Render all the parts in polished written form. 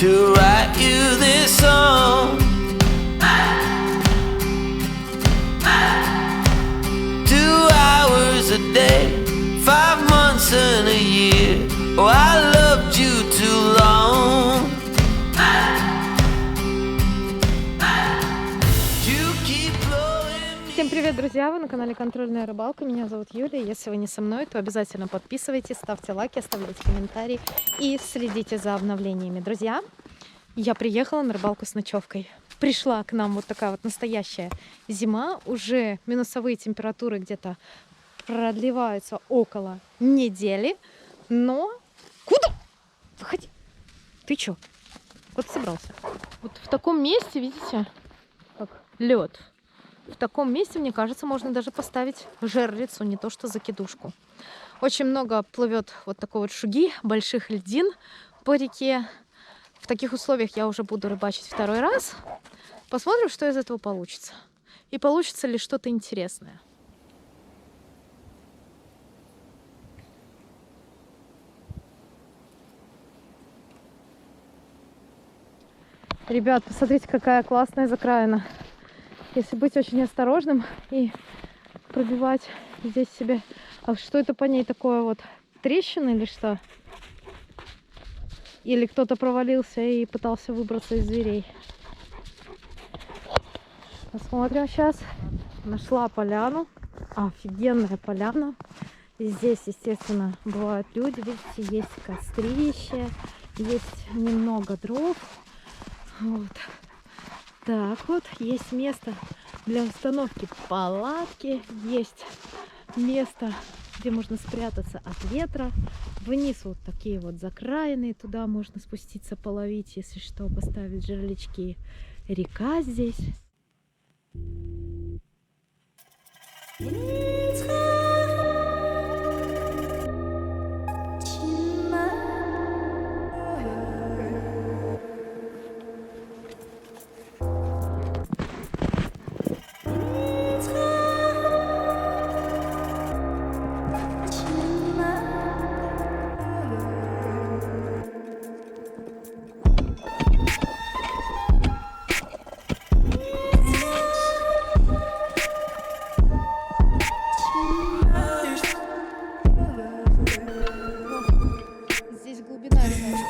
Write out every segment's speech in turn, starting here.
to write you this song. 2 hours a day, 5 months and a year. Oh, I loved you too long. Всем привет, друзья! Вы на канале Контрольная рыбалка. Меня зовут Юлия. Если вы не со мной, то обязательно подписывайтесь, ставьте лайки, оставляйте комментарии и следите за обновлениями. Друзья, я приехала на рыбалку с ночевкой. Пришла к нам вот такая вот настоящая зима. Уже минусовые температуры где-то продлеваются около недели. Но... Куда? Выходи! Ты чё? Вот собрался. Вот в таком месте, видите, как лед. В таком месте, мне кажется, можно даже поставить жерлицу, не то что закидушку. Очень много плывет вот такой вот шуги, больших льдин по реке. В таких условиях я уже буду рыбачить второй раз. Посмотрим, что из этого получится. И получится ли что-то интересное. Ребят, посмотрите, какая классная закраина. Если быть очень осторожным и пробивать здесь себе... А что это по ней такое вот? Трещина или что? Или кто-то провалился и пытался выбраться из дверей? Посмотрим сейчас. Нашла поляну. Офигенная поляна. И здесь, естественно, бывают люди. Видите, есть кострище, есть немного дров. Вот. Так вот, есть место для установки палатки, есть место, где можно спрятаться от ветра. Вниз вот такие вот закраины, туда можно спуститься, половить, если что, поставить жерлички. Река здесь. Здесь глубина, ребята.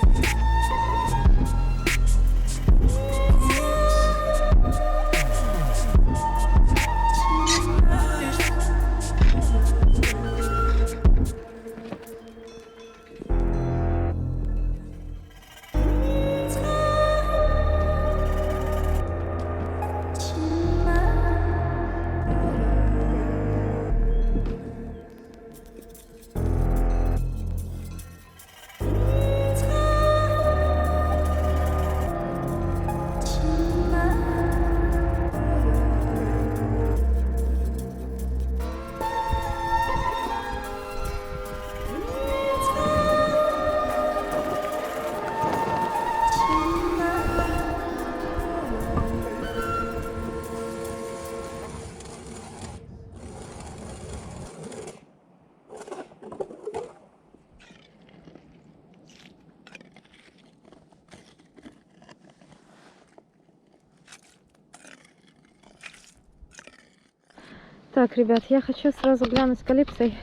Так, ребят, я хочу сразу глянуть с калипсой.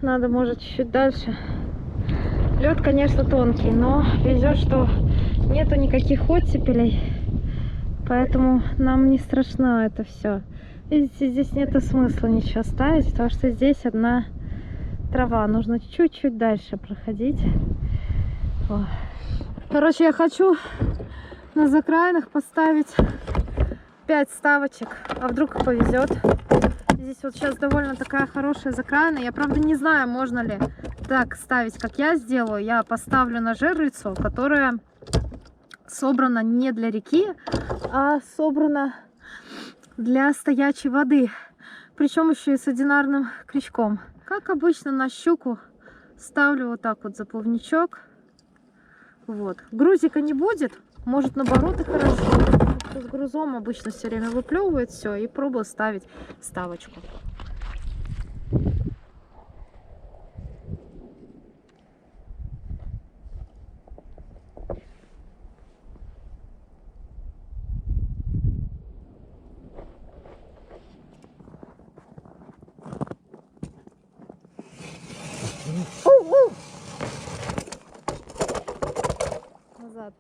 Надо, может, чуть-чуть дальше. Лед, конечно, тонкий, но везет, что нету никаких оттепелей. Поэтому нам не страшно это все. Видите, здесь нету смысла ничего ставить, потому что здесь одна трава. Нужно чуть-чуть дальше проходить. О. Короче, я хочу на закраинах поставить 5 ставочек. А вдруг повезет. Здесь вот сейчас довольно такая хорошая закраина. Я, правда, не знаю, можно ли так ставить, как я сделаю. Я поставлю на жерлицу, которая собрана не для реки, а собрана для стоячей воды. Причем еще и с одинарным крючком. Как обычно на щуку ставлю вот так вот за плавничок. Вот. Грузика не будет. Может, наоборот, и хорошо. С грузом обычно все время выплевывает все и пробую ставить ставочку. назад.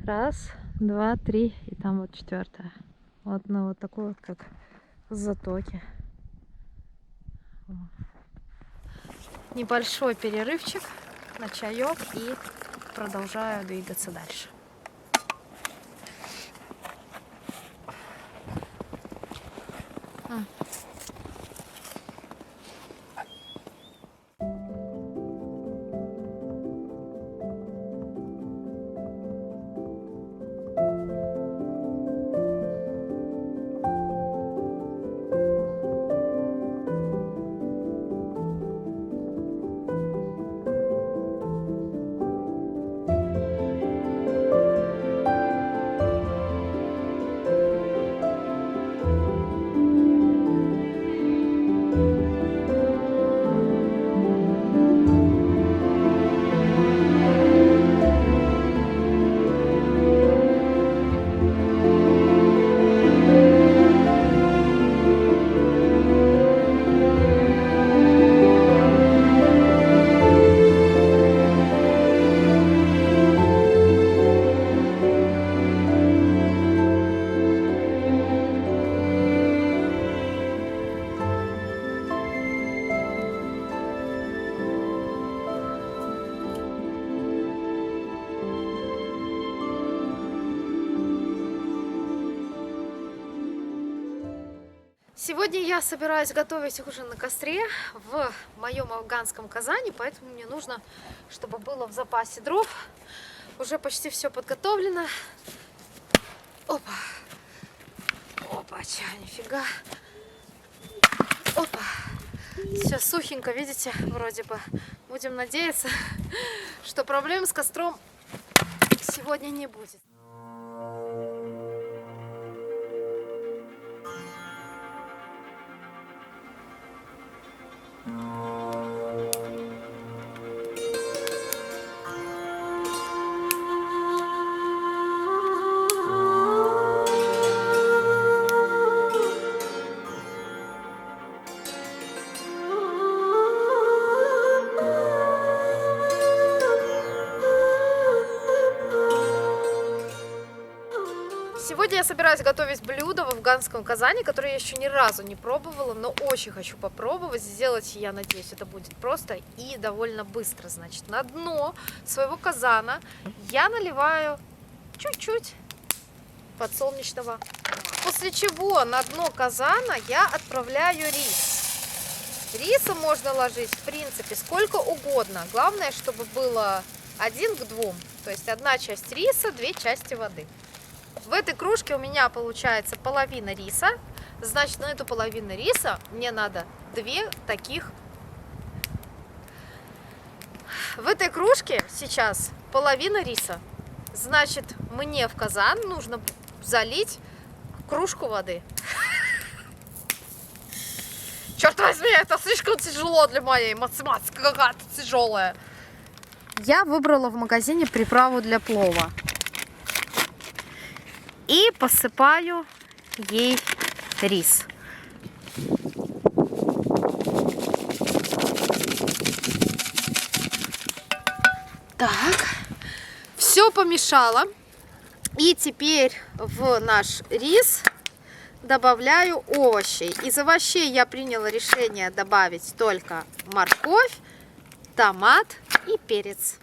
Раз, два, три, и там вот четвертая. Вот на вот такой вот, как в затоке. Небольшой перерывчик на чаек и продолжаю двигаться дальше. Сегодня я собираюсь готовить ужин на костре в моем афганском казане, поэтому мне нужно, чтобы было в запасе дров. Уже почти все подготовлено. Опа! Опа, ча, нифига. Опа! Все сухенько, видите, вроде бы. Будем надеяться, что проблем с костром сегодня не будет. Сегодня я собираюсь готовить блюдо в афганском казане, которое я еще ни разу не пробовала, но очень хочу попробовать. Сделать, я надеюсь, это будет просто и довольно быстро. Значит, на дно своего казана я наливаю чуть-чуть подсолнечного. После чего на дно казана я отправляю рис. Риса можно ложить, в принципе, сколько угодно. Главное, чтобы было 1 к 2. То есть 1 часть риса, 2 части воды. В этой кружке у меня получается половина риса. Значит, на эту половину риса мне надо 2 таких. В этой кружке сейчас половина риса. Значит, мне в казан нужно залить кружку воды. Черт возьми, это слишком тяжело для моей математики, какая-то тяжелая. Я выбрала в магазине приправу для плова. И посыпаю ей рис. Так, все помешала. И теперь в наш рис добавляю овощи. Из овощей я приняла решение добавить только морковь, томат и перец.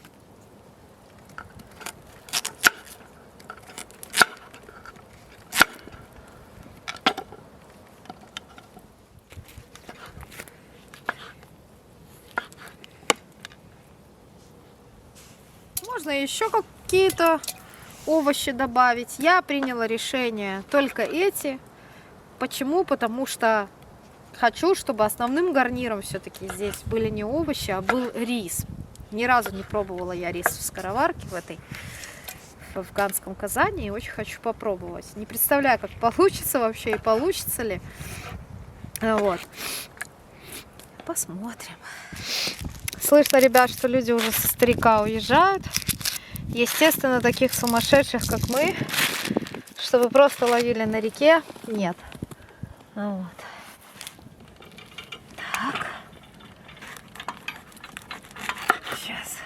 Можно еще какие-то овощи добавить. Я приняла решение только эти. Почему? Потому что хочу, чтобы основным гарниром все-таки здесь были не овощи, а был рис. Ни разу не пробовала я рис в скороварке в афганском казане, и очень хочу попробовать. Не представляю, как получится вообще и получится ли. Вот. Посмотрим. Слышно, ребят, что люди уже со старика уезжают. Естественно, таких сумасшедших, как мы, чтобы просто ловили на реке, нет. Вот. Так. Сейчас.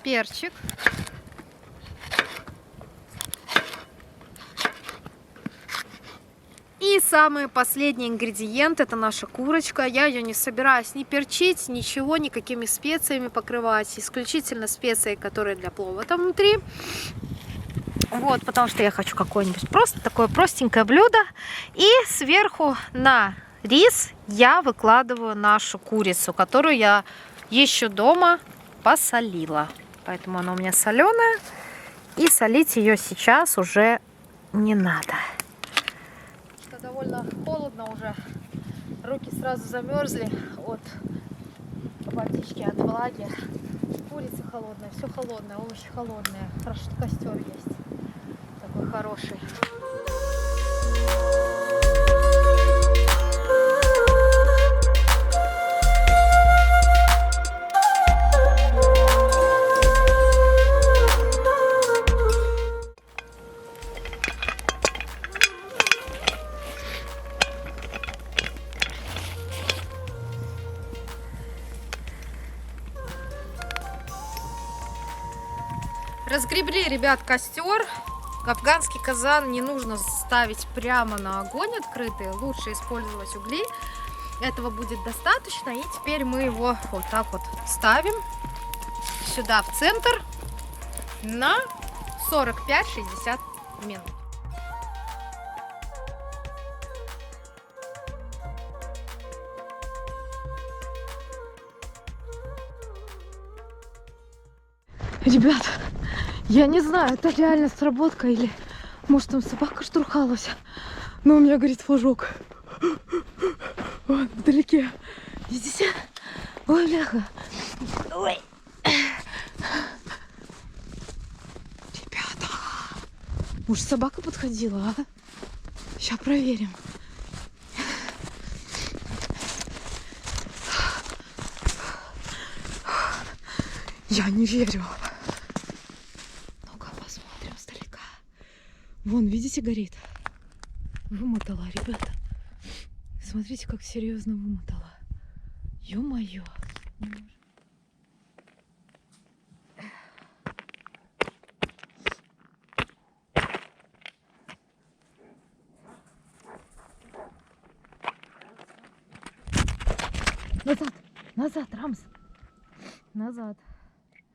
Перчик. И самый последний ингредиент — это наша курочка. Я ее не собираюсь ни перчить, ничего, никакими специями покрывать. Исключительно специи, которые для плова там внутри. Вот, потому что я хочу какое-нибудь просто такое простенькое блюдо. И сверху на рис я выкладываю нашу курицу, которую я еще дома посолила. Поэтому она у меня соленая. И солить ее сейчас уже не надо. Довольно холодно уже. Руки сразу замерзли от водички, от влаги. Курица холодная, все холодное, овощи холодные. Хорошо, что костер есть. Такой хороший. Разгребли, ребят, костер. Афганский казан не нужно ставить прямо на огонь открытый. Лучше использовать угли. Этого будет достаточно. И теперь мы его вот так вот ставим сюда в центр на 45-60 минут. Ребят, я не знаю, это реально сработка или может там собака штурхалась. Но у меня горит флажок. Вот, вдалеке. Видите? Ой, бляха. Ой. Ребята, может собака подходила, а? Сейчас проверим. Я не верю. Вон, видите, горит. Вымотала, ребята. Смотрите, как серьезно вымотала. Ё-моё. Назад, назад, Рамс. Назад,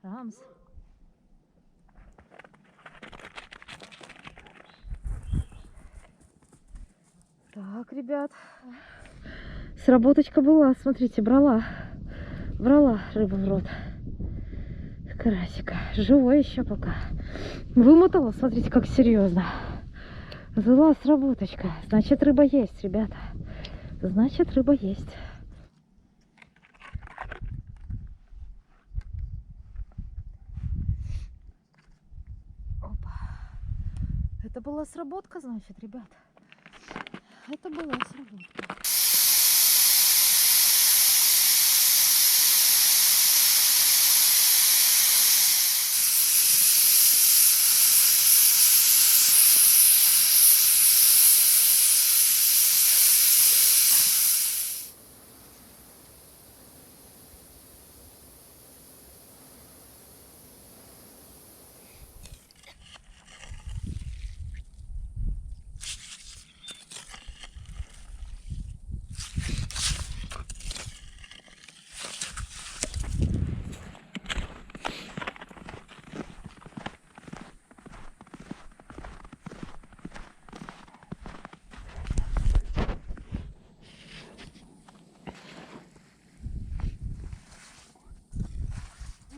Рамс. Так, ребят, сработочка была, смотрите, брала рыбу в рот, карасика, живой еще пока, вымотала, смотрите, как серьезно, была сработочка, значит, рыба есть, ребята, значит, рыба есть. Опа, это была сработка, значит, ребята. Это была сработка.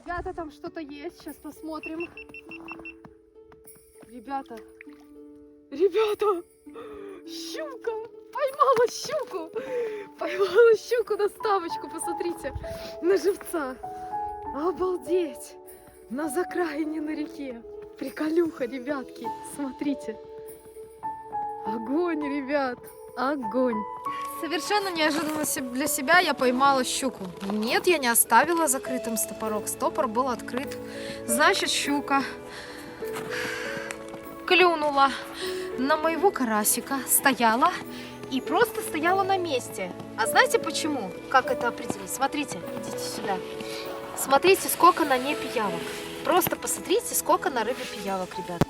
Ребята, там что-то есть, сейчас посмотрим. Ребята, ребята, щука, поймала щуку, на ставочку, посмотрите, на живца. Обалдеть, на закраине на реке, приколюха, ребятки, смотрите. Огонь, ребят, огонь. Совершенно неожиданно для себя я поймала щуку. Нет, я не оставила закрытым стопорок. Стопор был открыт. Значит, щука клюнула на моего карасика, стояла и просто стояла на месте. А знаете почему? Как это определить? Смотрите, идите сюда. Смотрите, сколько на ней пиявок. Просто посмотрите, сколько на рыбе пиявок, ребят.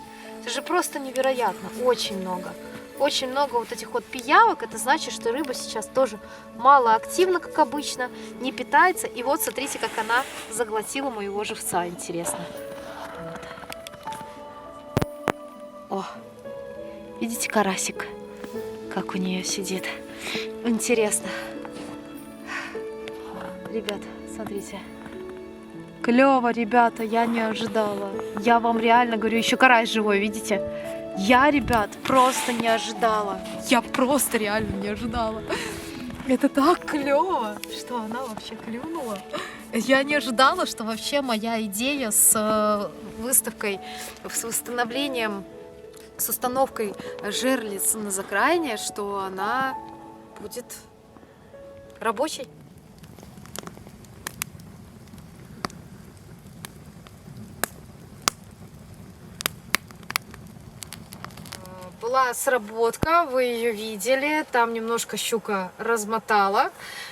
Это же просто невероятно. Очень много. Очень много вот этих вот пиявок. Это значит, что рыба сейчас тоже мало активна, как обычно, не питается. И вот смотрите, как она заглотила моего живца. Интересно. Вот. О, видите карасик, как у нее сидит. Интересно. Ребят, смотрите. Клево, ребята, я не ожидала. Я вам реально говорю, еще карась живой, видите? Я, ребят, просто не ожидала. Я просто реально не ожидала. Это так клево, что она вообще клюнула. Я не ожидала, что вообще моя идея с выставкой, с восстановлением, с установкой жерлиц на закраине, что она будет рабочей. Была сработка, вы ее видели, там немножко щука размотала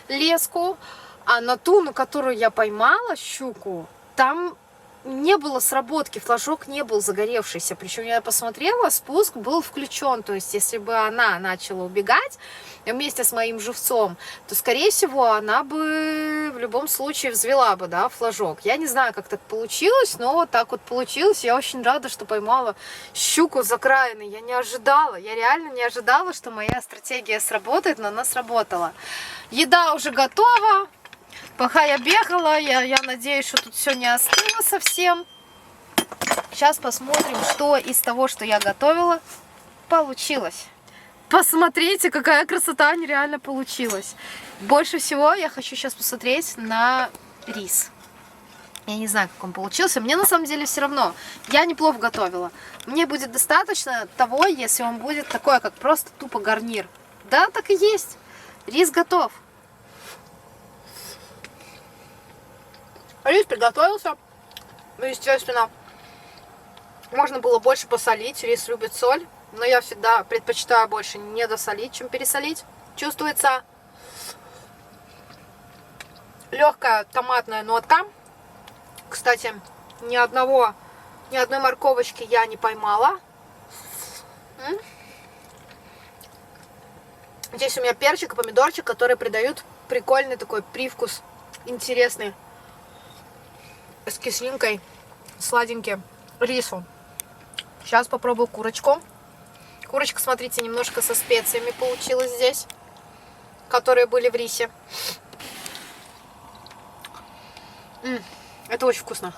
леску, а на ту, на которую я поймала щуку, там не было сработки, флажок не был загоревшийся, причем я посмотрела, спуск был включен, то есть если бы она начала убегать вместе с моим живцом, то скорее всего она бы в любом случае взвела бы, да, флажок. Я не знаю, как так получилось, но вот так вот получилось. Я очень рада, что поймала щуку с окраины. Я не ожидала, я реально не ожидала, что моя стратегия сработает, но она сработала. Еда уже готова. Пока я бегала, я надеюсь, что тут все не остыло совсем. Сейчас посмотрим, что из того, что я готовила, получилось. Посмотрите, какая красота нереально получилась. Больше всего я хочу сейчас посмотреть на рис. Я не знаю, как он получился. Мне на самом деле все равно. Я неплохо готовила. Мне будет достаточно того, если он будет такой, как просто тупо гарнир. Да, так и есть. Рис готов. Рис приготовился. Естественно, можно было больше посолить. Рис любит соль. Но я всегда предпочитаю больше не досолить, чем пересолить. Чувствуется легкая томатная нотка. Кстати, ни одной морковочки я не поймала. Здесь у меня перчик и помидорчик, которые придают прикольный такой привкус, интересный, с кислинкой, сладенький рису. Сейчас попробую курочку. Курочка, смотрите, немножко со специями получилась здесь, которые были в рисе. Это очень вкусно.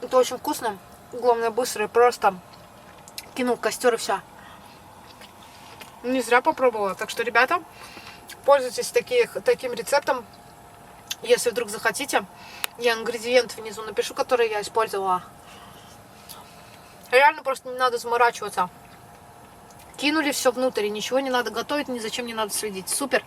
Это очень вкусно. Главное, быстро и просто кинул в костер и все. Не зря попробовала. Так что, ребята, пользуйтесь таким рецептом. Если вдруг захотите, я ингредиенты внизу напишу, которые я использовала. Реально просто не надо заморачиваться. Кинули все внутрь, и ничего не надо готовить, ни зачем не надо следить. Супер!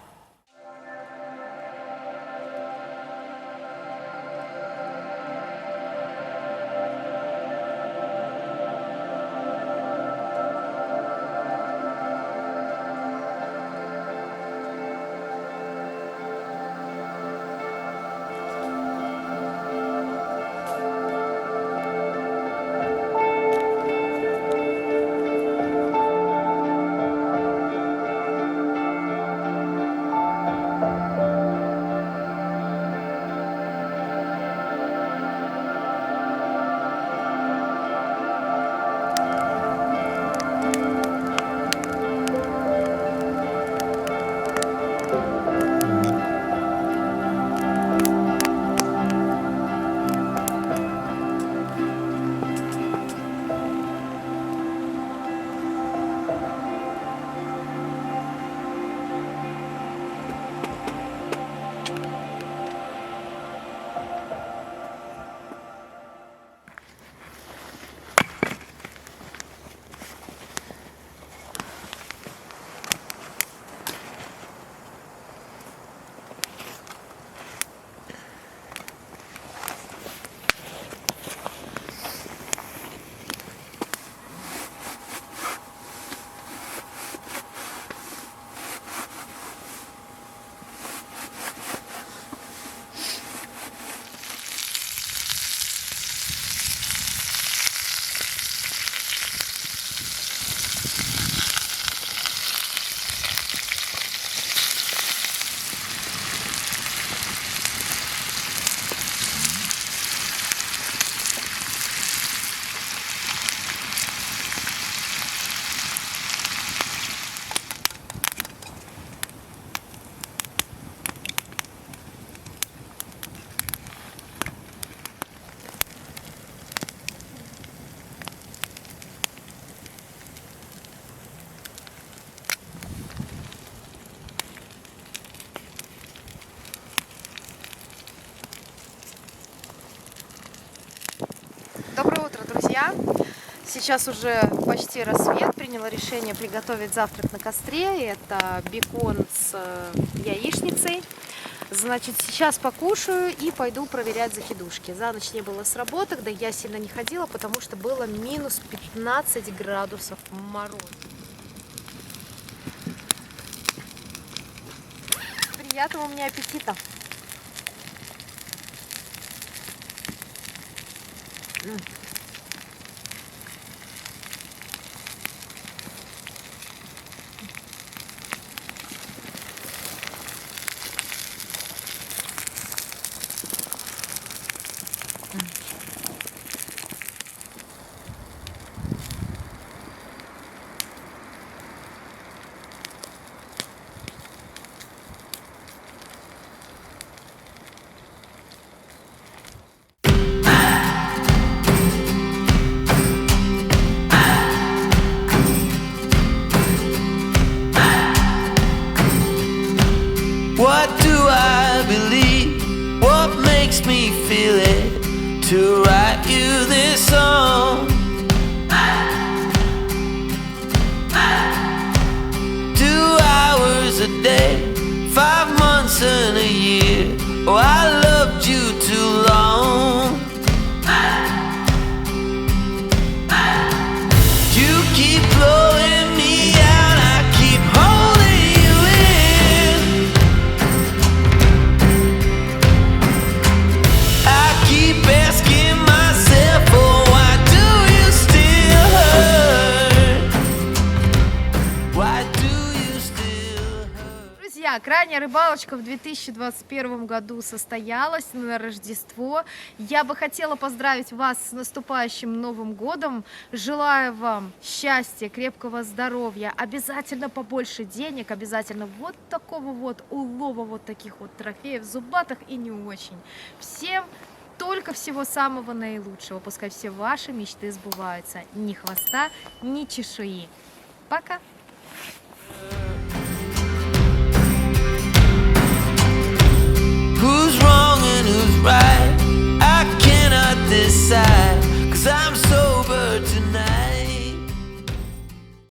Сейчас уже почти рассвет. Приняла решение приготовить завтрак на костре. Это бекон с яичницей. Значит, сейчас покушаю и пойду проверять закидушки. За ночь не было сработок, да я сильно не ходила, потому что было минус 15 градусов мороза. Приятного мне аппетита! What do I believe? What makes me feel it to write you this song? 2 hours a day, 5 months and a year. Oh, I loved you too long. You keep blowing me out, I keep holding you in. I keep asking myself, oh, why do you still hurt? Why do you still hurt? Друзья, крайняя рыбалочка в 2021 году состоялась на Рождество. Я бы хотела поздравить вас с наступающим Новым годом. Желаю вам счастья, крепкого здоровья, обязательно побольше денег, обязательно вот такого вот улова, вот таких вот трофеев зубатых и не очень. Всем только всего самого наилучшего. Пускай все ваши мечты сбываются. Ни хвоста, ни чешуи. Пока!